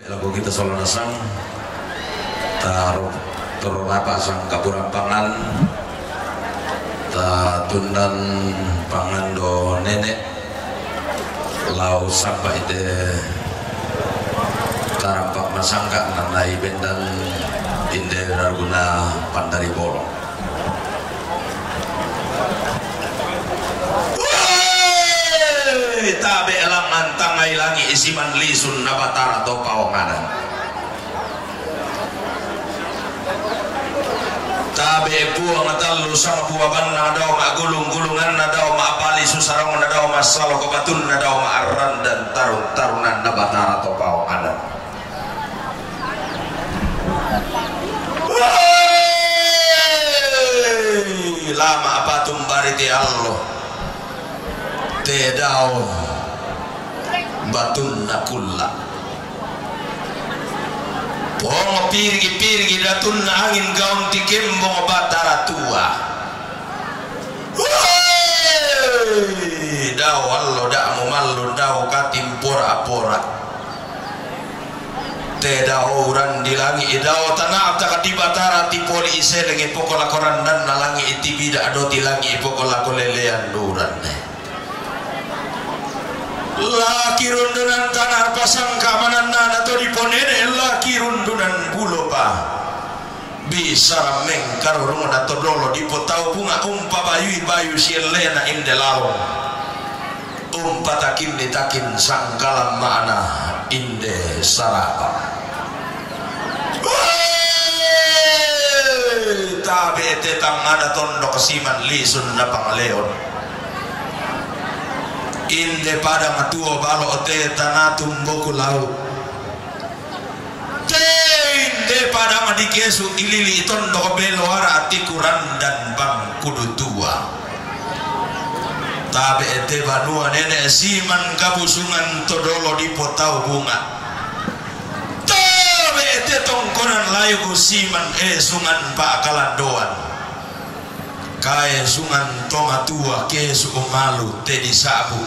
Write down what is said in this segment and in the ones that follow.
Lagu kita soal nasang taruh terapa sang kapurampangan ta tundan pangan do nenek lau sampai de tarampak masangka nanai bendang inde raguna pandari bolong tabe elang antangai langi isiman lisun nabatara atau pawanganan tabe buang atalu sama buaban nadau mak gulung-gulungan nadau mak pali susarong nadau mak salo kebatun nadau mak aran dan tarunan nabatara atau pawanganan lama apa tumbariti Allah tedao batun nakulla pongo pirgi datun angin gaun tikembong batara tua dao allo da mumallo dao katim pora tedao uran dilangi dao tanah tak di batara ti poli ise lengi pokola koran dan nalangi iti bida ado tilangi pokola kolelean duran laki rundunan tanah pasang keamanan atau di ponene laki rundunan bulo pa bisa mengkar rumah atau dolo di potau bunga umpa bayu sielena indelalo umpa takin ditakin sangkalam mana inde sarapa tabe tetang ada tondok siman lisun napang leon inde pada matuo balo te tanatum boku lau te inde pada madikesu ilili tondo belo ara atikuran dan bang kudu tua tabe te banua nene siman kabusungan todolo di potau bunga tabe te tongkonan layu siman sungan bakalan doan kaya sungan tonga tua kesu umalu te disabu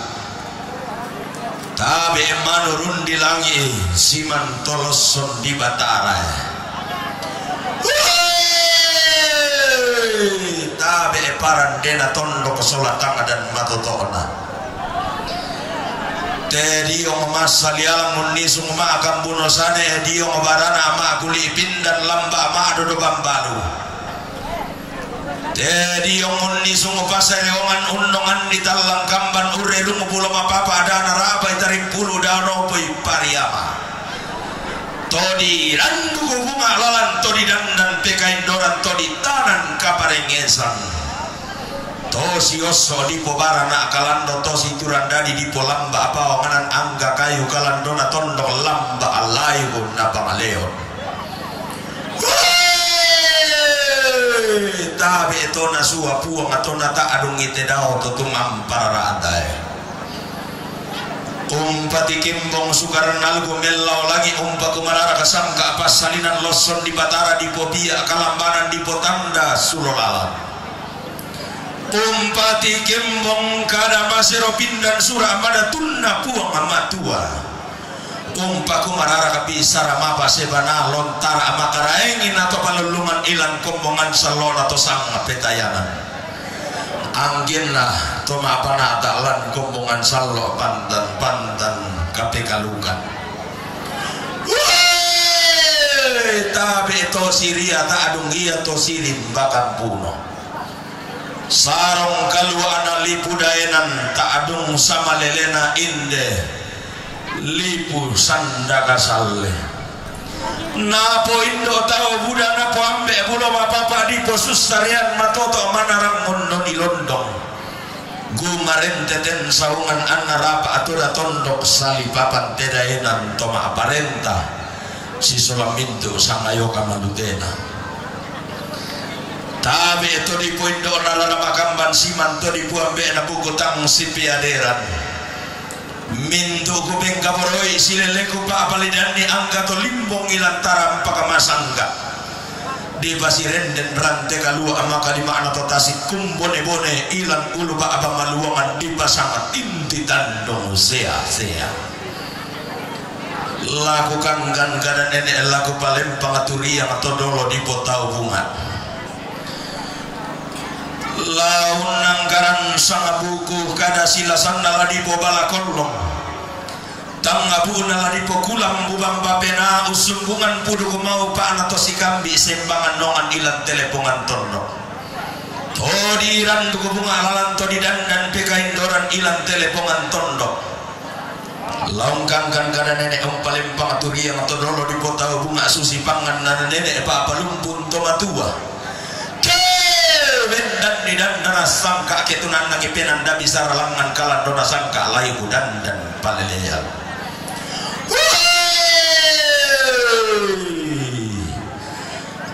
tabe manurun di langi siman toloson di batara tabe paran dena tondo kesolatanga dan matotona te diong masaliang munisung makam bunosane diong barana ma kulipin dan lamba ma dodo bambalu jadi yang muni sungu pasai leongan undongan di talang kamban urelung pulau apa ada naraba itaring pulu dano poi pariama todi randu bunga lalan todi dan pekain doran todi tanan kaparengesan tosi oso di pobarana kalando tosi turandadi di polamba apa wanganan angga kayu kalandona tondok lamba alayu napa leon tabe itu nasua puang atau nata adung ite dao tutumam para adai umpati kimbong sukaran algo melau lagi umpa kumarara kasangka apa salinan loson di batara di popia kalambanan di potanda sulolala umpati kimbong kada masero pindan surah pada tunna puang amatua umpa kumarara kapisara mapa sebana lontara amakaraengin atau palulungan ilang kombongan salon atau sang petayanan angginna toma panata lan kombongan salo pantan kapekalukan tabe to siria ta adung iya to sirim bakang puno sarong kaluana lipu daenan ta adung sama lelena inde lipu sandaka salle napo indo tau budak napo ambe belum apa-apa di posus tarian matoto manarang mondo di londong gumaren teten saungan anarapa atura tondok sali papan tedaenan toma aparenta si solamintu sangayoka madutena tabe to di poindo nalala makamban siman to di puambe na bugutang si piaderan mintu kuping kaporoi sileleku pa apalidani angka to limbong ilang taram pakamasangga di basiren dan rante kalua amaka di makna totasi kumbone bone ilang ulu ba abang maluangan di pasangat inti tandong sea lakukan kan kada nenek laku palempang aturiang atau dolo di potau bunga laun anggaran sang buku kada silasan nala di pobala kolong tangabu nala di pokulam bubang bapena usumbungan pudu mau paan atau si kambi sembangan nongan ilan telepongan tondo todiran tuku bunga lalan todidan dan pekain doran ilan telepongan tondo laungkan kan kada nenek palempang aturiang atau dolo di potau bunga susi pangan nana nenek papa lumpun tomatua dan didan dana sangka ketunan lagi penanda bisa ralangan kalan dona sangka layu dan paleleyal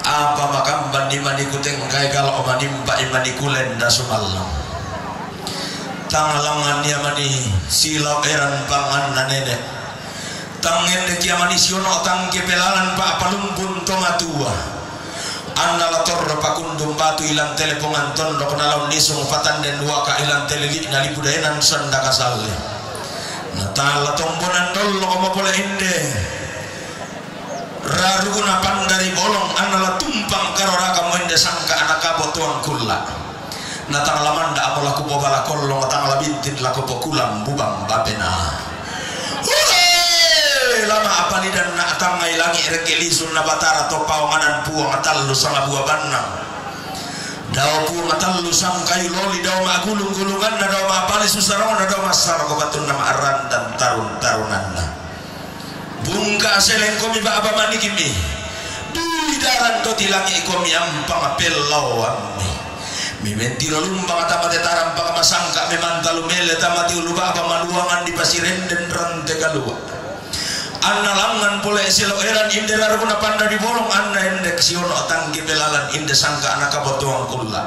apa makam bandi mandi kuteng kai kalau manimpa imani kulen da sumalang tangalangan dia mani silau eran pangan nenek tangen de kia mani siono tang kepelalan pa palumpun tomatua anda lator pakundum batu ilang telepongan tondo kenalon nisung patan dan dua ka ilang telegi nali budayanan sanda kasalle natala tombonan dolo komo pole inde raruguna pandari bolong anda tumpang karoraka moinde sangka anak kabot tuang kulla natang lamanda amolaku bobala kollong natang labintin laku pokulam bubang bapena lama apa ni dan nak tangai langi rekeli sunna batara to pawanganan puang atal lu sanga buah banang daw puang atal lu sang kayu loli daw ma gulung-gulungan na daw ma pali susarong na daw masar ko batun nama aran dan tarun-tarunan na bungka seleng komi ba aba manikimi duidaran to tilangi komi ampang pellaw ammi mimentiro lumbang atamate taram paka masangka memantalu mele tamati uluba aba maluangan di pasiren dan rante kalua anna langan pole silo eran inde raruguna panda di bolong anna endek siono tanggi belalan inde sangka anak kabotuang kulla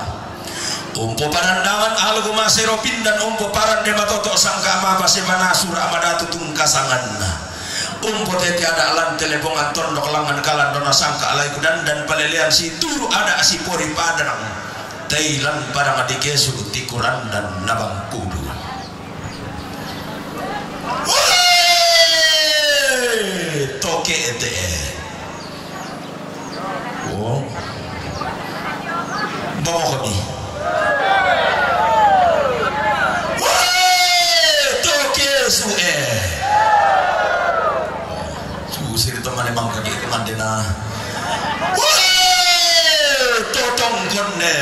umpo parandangan algu masero pindan umpo paran de matoto sangka ama semana sura amadatu tungkasanganna umpo teti ada alan telepongan tondok langan kalan dona sangka alai kudan dan palelean si turu ada si pori padang tailan parang adikesu tikuran dan nabang kudu toke ete oh bawa kami toke sue susir teman emang kaki teman dena totong konde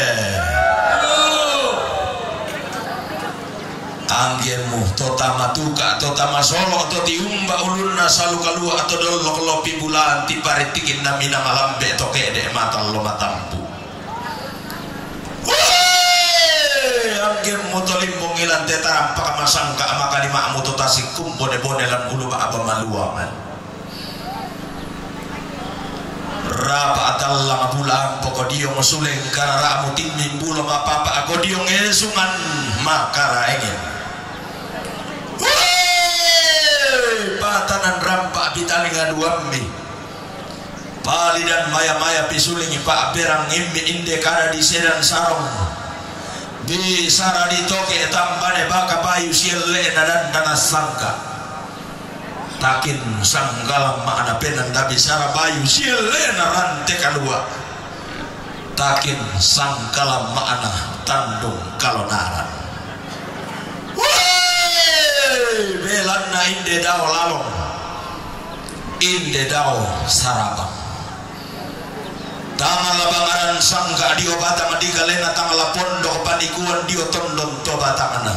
anggemu totama tuka totama solo to diumba ulunna salu kalua atau dolo kelopi bulan tiparitikin namina malambe toke de mata lo matampu anggemu tolimbong ilan tetaram paka masangka maka di makmu totasikum bone-bone lan ulu apa maluangan rapa atallang bulan poko diong suleng karara amu timming bulong apa-apa ako diong esungan makara engen patanan rampak bitalingan wambi pali dan maya-maya pisulingi pak berang imbi inde kada di sedan sarong bisara di toke tambane baka payu sielle dan danas sangka takin sanggalam makna penan tapi sara bayu sielle rante kalua takin sanggalam makna tandung kalonaran belanna inde dao lalong inde dao sarabang tangala bangaran sangka dio batang di galena tangala pondok panikuan dio tondon to batangana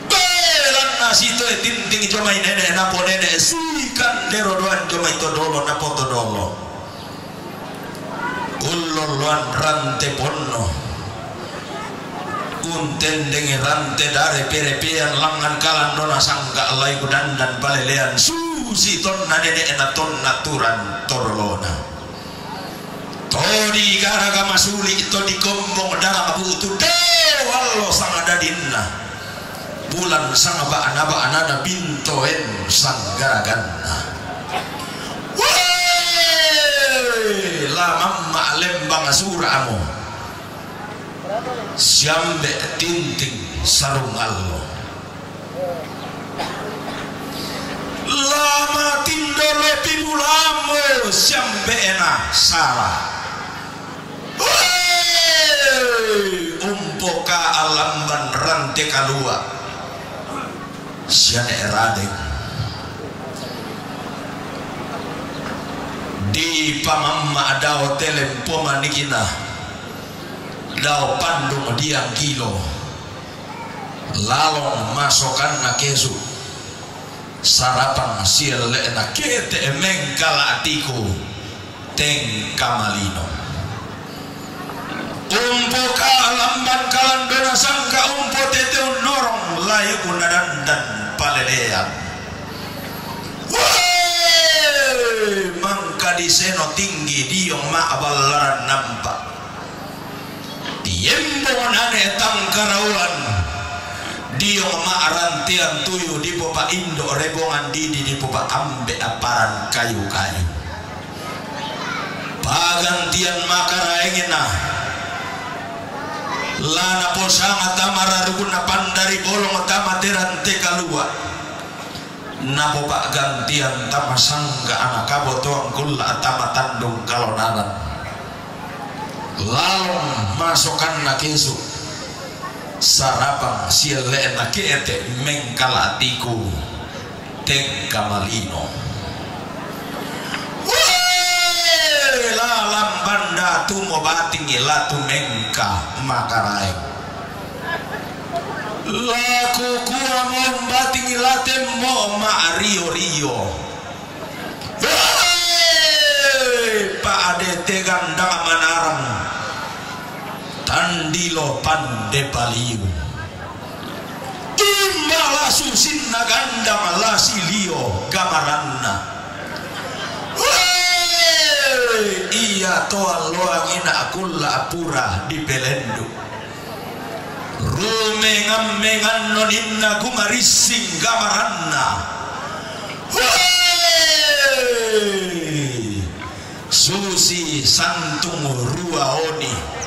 belanna sito tinting jomai nene napo nene sikan dero doan jomai to dolo napo to dolo ulloluan rante ponno unten dengan rante dari perepean langan kalan dona sangka alai kudan dan palelean susi ton nadene enaton naturan torlona todi gara masuli itu di kombong darah butu dewalo sang adadinna bulan sang ba anada bintoen sang garaganna la mamma lembang suramu siambe tinting sarung allo lama ulamo siambena salah umpoka alamban rante kalua siane eradeng di pamamma adao telempo manikina dao pandung diang kilo lalong masokan na kesu sarapan siele na kete mengkala atiku teng kamalino umpo kalamban kalandona sangka umpo tete unorong layu kunadandan palelean mangka di seno tinggi diong maabalaran nampak diembon ane tangkarauan diong maarantian tuyu di popa indo rebongan didi di popa ambe aparan kayu-kayu pagantian makaraengena lana posanga tamara rukuna pandari bolong tamateran tekalua na popa gantian tamasangga anak kabotoang kulla tamatandung kalonanan lalong masokan na kesu sarapang siele na kete mengkalatiku teng kamalino lalam banda tumo bating ilatu mengka makarai laku kuwa mombating ilate mo maario rio pa ade tegandang manarang tandilo pande paliu imbala susin nagandang lasilio gamaranna iya toa loangina akulla apura di belendu rumengan-mengan noninna gumarising gamaranna susi santung ruaoni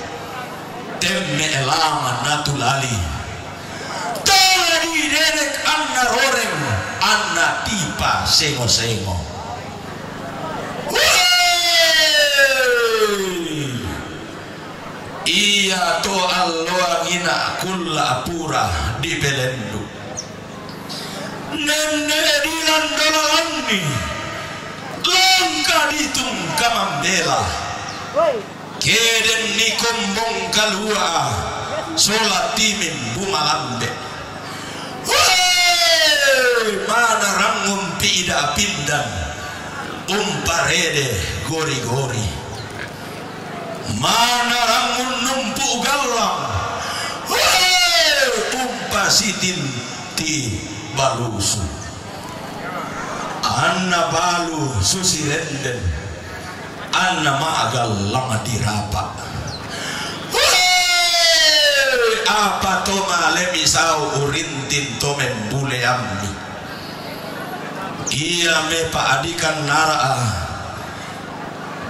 temme elama natulali tadi derek anna roreng anna tipa sengo-sengo iya to alloangina kulla apura di belendu nenne dilandolani langka ditung kamambela keden ni kombong kalua solat timin bumalambe mana rangum pida pindan umparede gori-gori mana rangun numpu galang umpasitin ti balusu anna balu susirenden anna maagal langa dirapa apa to malemi sau urintin to membule ambi iya me paadikan naraa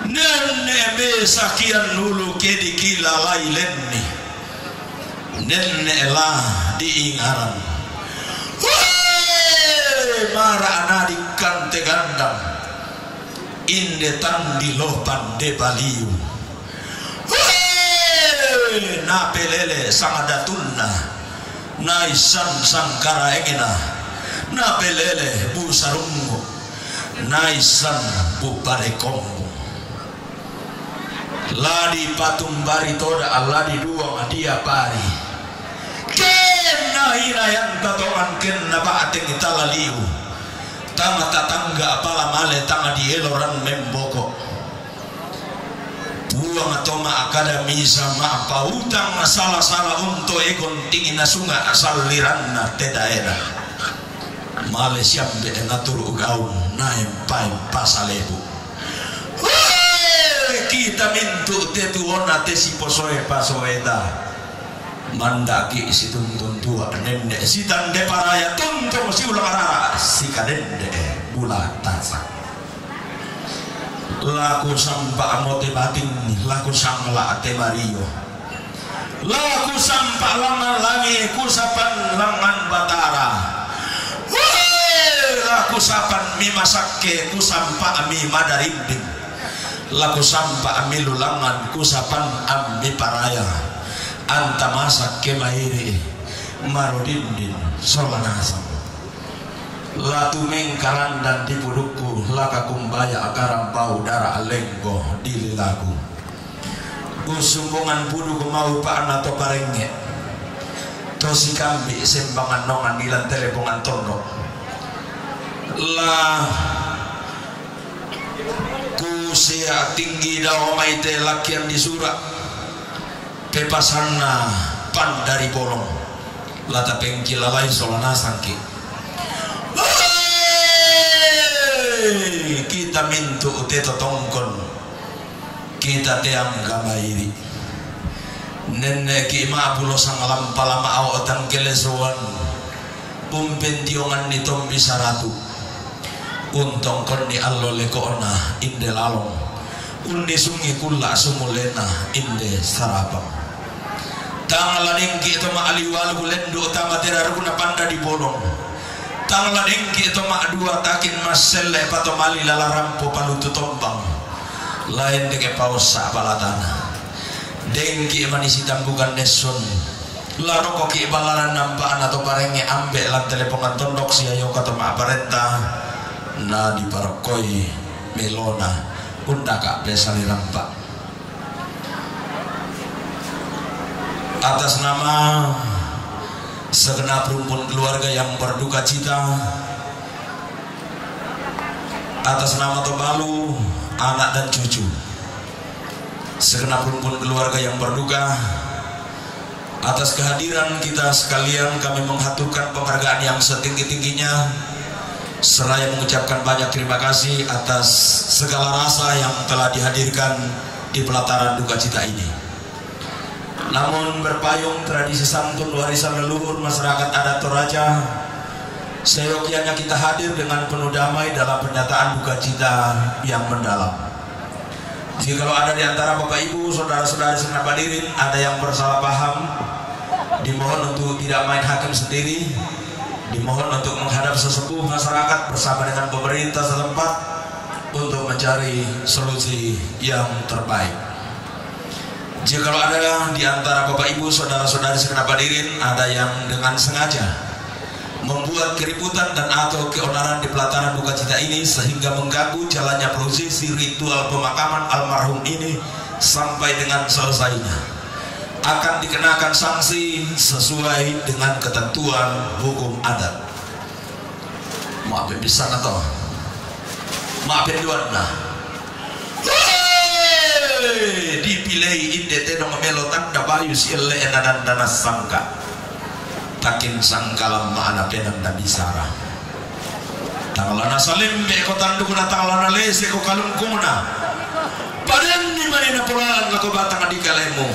nenne me sakian nulu kedi kila lailenni nenne elah diingaran mara anadikan tegandang inde tandi lopan de baliu na pelele sangadatulna naisan sangkara engena na pelele bu sarungo naisan bu parekombo ladi patumbari toda aladi dua dia pari kena hina yang tatongan kena baateng italaliu tama tatangga apala male tanga di eloran memboko buang atoma akademi sama apa utang salah-salah untuk egon tinggi nasunga asal liranna te daerah male siambe ngatur ugaun naim pai pasalebu kita mintu te tuona te si posoe pasoeda mandaki si tuntun tua nende si tande paraya tuntun si ulang arara si kadende bulatan laku sampa amote bating laku samla ate mario laku sampa langan langi kusapan langan batara laku sapan mi masakke ku sampa ami madarimbing laku sampa ami lulangan ku sapan ami paraya anta masakke mairi marudindin solanasam latuming kalandan di pudukku laka kumbaya akaram bau darah lenggo dililaku kusumbungan pudu mau paan atau parenge tosi kambi sembangan nongan dilan telepongan tondok lah ku sia tinggi dawa maite lakian di surat pepasana pan dari bolong lata pengkilalai solana sangki kita mintu teto tongkon kita teang gamairi nenek ki maabulo sang lampalama aw otang kelesuan pumpentiongan ni tombi saratu untong kon ni allo lekoona inde lalong undi sungi kulla sumulena inde sarapang tangalaning ki to maaliwal bulendo tama teraruna panda di bolong tangla dengki itu mak dua takin maselle pato mali lala rampo palutu tombang lain deke paus balatana dengki manisi tambukan neson laro koki balaran nampaan atau parenge ambe lan telepongan tondok si ayo kata mak parenta na di parokoi melona undaka besali rampak atas nama segenap rumpun keluarga yang berduka cita atas nama Tobalu, anak dan cucu, segenap rumpun keluarga yang berduka atas kehadiran kita sekalian, kami menghaturkan penghargaan yang setinggi-tingginya seraya mengucapkan banyak terima kasih atas segala rasa yang telah dihadirkan di pelataran duka cita ini. Namun berpayung tradisi santun warisan leluhur masyarakat adat Toraja, seyogyanya kita hadir dengan penuh damai dalam pernyataan duka cita yang mendalam. Jika kalau ada di antara Bapak Ibu, saudara-saudari segenap hadirin ada yang bersalah paham, dimohon untuk tidak main hakim sendiri, dimohon untuk menghadap sesepuh masyarakat bersama dengan pemerintah setempat untuk mencari solusi yang terbaik. Jika kalau ada di antara Bapak Ibu, saudara-saudari segenap hadirin ada yang dengan sengaja membuat keributan dan atau keonaran di pelataran duka cita ini sehingga mengganggu jalannya prosesi ritual pemakaman almarhum ini sampai dengan selesainya, akan dikenakan sanksi sesuai dengan ketentuan hukum adat. Maafin bisa atau maafin duan nah dipilih inde te dong melotan da bayu sile enadan dana sangka takin sangkalam maana penan da bisara tanglana salim be ko tandu kuna tanglana lese ko kalung kuna padan ni manina pulaan ko batang adikalemu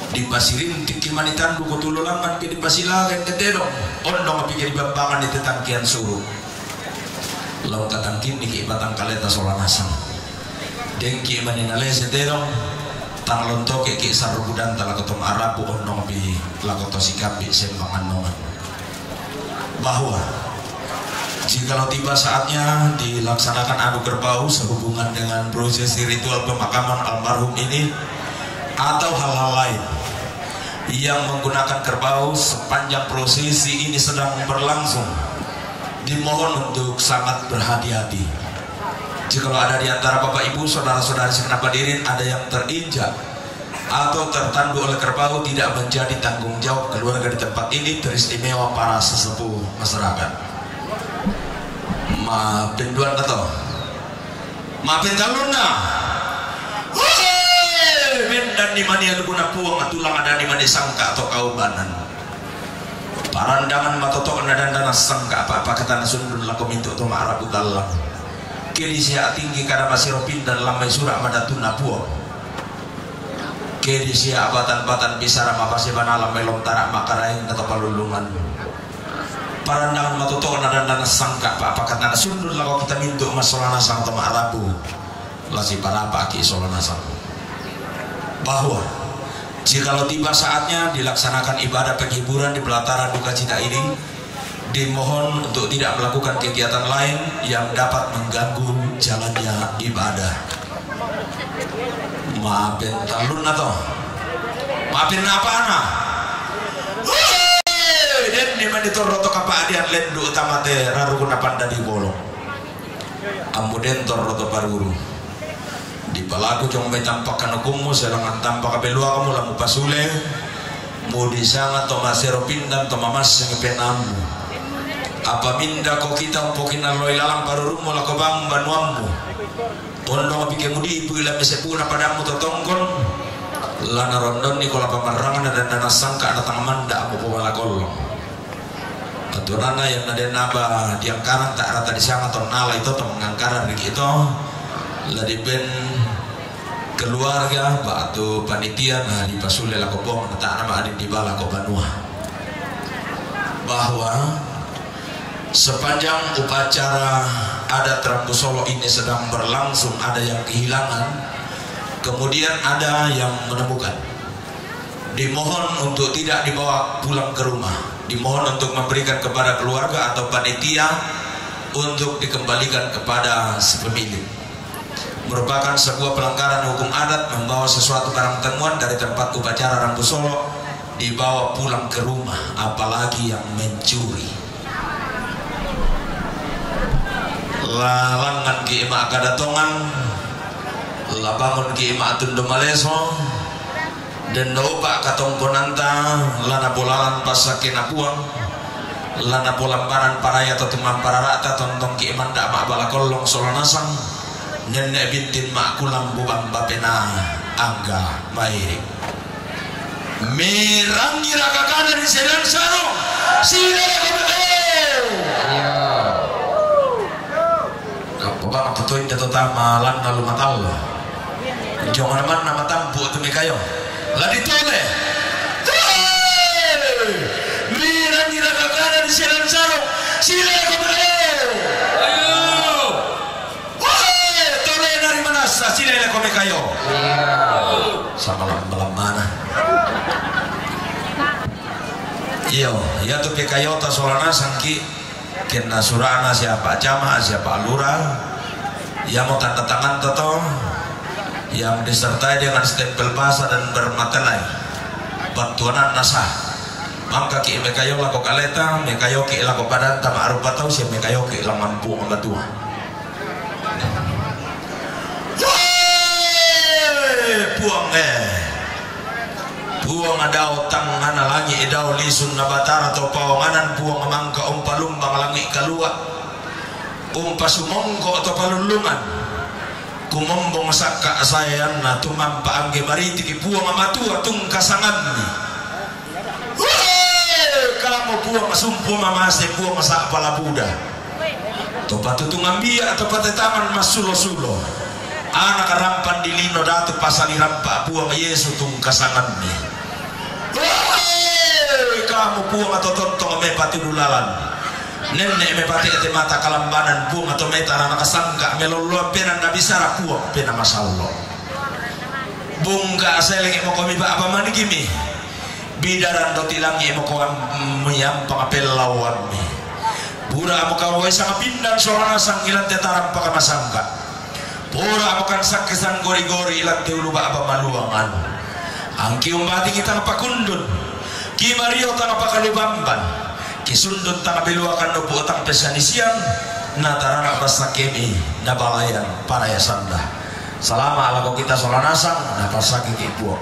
di pasirin tiki manitan ko tululangan ke di pasilagan ke te dong ondong pikir bambangan di tetangkian suruh laut tatangkin di batang kaleta solanasang dengki manina lese terong tang lonto ke sarubudan talakotong arabu ondong bi lakoto sikapi sembangan nongan bahwa jikalau tiba saatnya dilaksanakan adu kerbau sehubungan dengan prosesi ritual pemakaman almarhum ini atau hal-hal lain yang menggunakan kerbau sepanjang prosesi ini sedang berlangsung, dimohon untuk sangat berhati-hati. Jika ada di antara Bapak Ibu, saudara-saudari segenap hadirin ada yang terinjak atau tertandu oleh kerbau, tidak menjadi tanggung jawab keluarga di tempat ini, teristimewa para sesepuh masyarakat. Maafin duan atau maafin taluna dan di mana yang guna puang atulang ada di mana sangka atau kaubanan parandangan matotok dan dana sangka apa-apa kata nasundun laku mintu tu ma'arabu dalam kiri siak tinggi karena masih ropin dan lambai surak madatuna puang kiri siak abatan-batan bisa ramah pasir banalam melom tarak makarain atau palulungan parandangan matotok dan dana sangka apa-apa kata nasundun laku kita mintu masolana sang tu ma'arabu lasi para paki solana sang bahwa jikalau tiba saatnya dilaksanakan ibadah penghiburan di pelataran duka cita ini, dimohon untuk tidak melakukan kegiatan lain yang dapat mengganggu jalannya ibadah. Maafin talun atau maafin apa anak? Dan di mana itu roto kapadian lendu utama teh rarukuna panda di bolong. Amuden tor roto paruru. Di palaku cong may tampakan hukummu selangan tampak kabelua kamu lamu pasule. Mudi sangat to masero pindan to mamas yang penamu. Apa minda ko kita umpokin aloy lalang parurumo lako bang banuammu. Tondo bikin mudi ibu ila mesepuna padamu totongkon. Lana rondon ni kola pamarangan dan dana sangka ada tangamanda amu pawala kolong. Aturana yang nade naba diangkaran tak rata di sana to nala itu to mengangkaran begitu. Ladi ben keluarga batu panitia nah di pasule lakopong tak nama adik di bala ko banua. Bahwa sepanjang upacara adat Rambu Solo ini sedang berlangsung, ada yang kehilangan, kemudian ada yang menemukan. Dimohon untuk tidak dibawa pulang ke rumah, dimohon untuk memberikan kepada keluarga atau panitia untuk dikembalikan kepada si pemilik. Merupakan sebuah pelanggaran hukum adat membawa sesuatu barang temuan dari tempat upacara Rambu Solo dibawa pulang ke rumah, apalagi yang mencuri. Lalangan ki ima kadatongan, labangun ki ima tundo maleso, dan doba katongkonanta, lana bolalan pasakin apuang, lana bolambaran paraya atau tumam pararata tontong ki imanda mak balakolong solonasang, nenek bintin mak kulam bubang bapena angga baik. Mirangi rakakana di sedang sarong, sila bang tutuin jatuh tamalan lalu matal jangan man nama tampu tu mekayo ladi tole miran dira kakana di selan sarong sila ko ayo tole dari mana sa sila ko mekayo sama malam mana iyo ya tu mekayo ta solana sangki kena surana siapa jamaah siapa lurah yang mau tanda tangan toto yang disertai dengan stempel basah dan bermaterai batuanan nasah maka ki mekayo lako kaleta mekayo ki lako badan tama arupa tau si mekayo ki lamampu ngatua buang adau tangan langi edau lisun nabatara atau pawanganan buang mangka umpalumbang langi kalua umpasumongko atau palulungan kumombong sakka sayan na tumampa angge mariti ki buang amatua tung kasangan ni kamu buang sumpu mamase buang sa palabuda to patutung ambia atau patetaman masulo-sulo anak rampan di lino datu pasali rampa buang Yesus tung kasangan ni kamu buang atau tontong me patidulalan nenek mepati ete mata kalambanan buang atau meta anak sangka melolo pena nabi sara puang pena masallo bunga seleng mo komi ba apa mani kimi bidaran do tilangi mo ko menyampang pelawan mi pura mo kawai sang pindan sorana sang ilan tetaram paka masangka pura mo kan sakesan gori-gori ilan teulu ba apa maluangan angki umbati kita pakundun ki Mario tanga pakalubamban kisundun tanga beluakan no buotang pesanisian natarana basa kemi nabalayan para ya sanda salama ala ko kita solanasang napasaki kipuo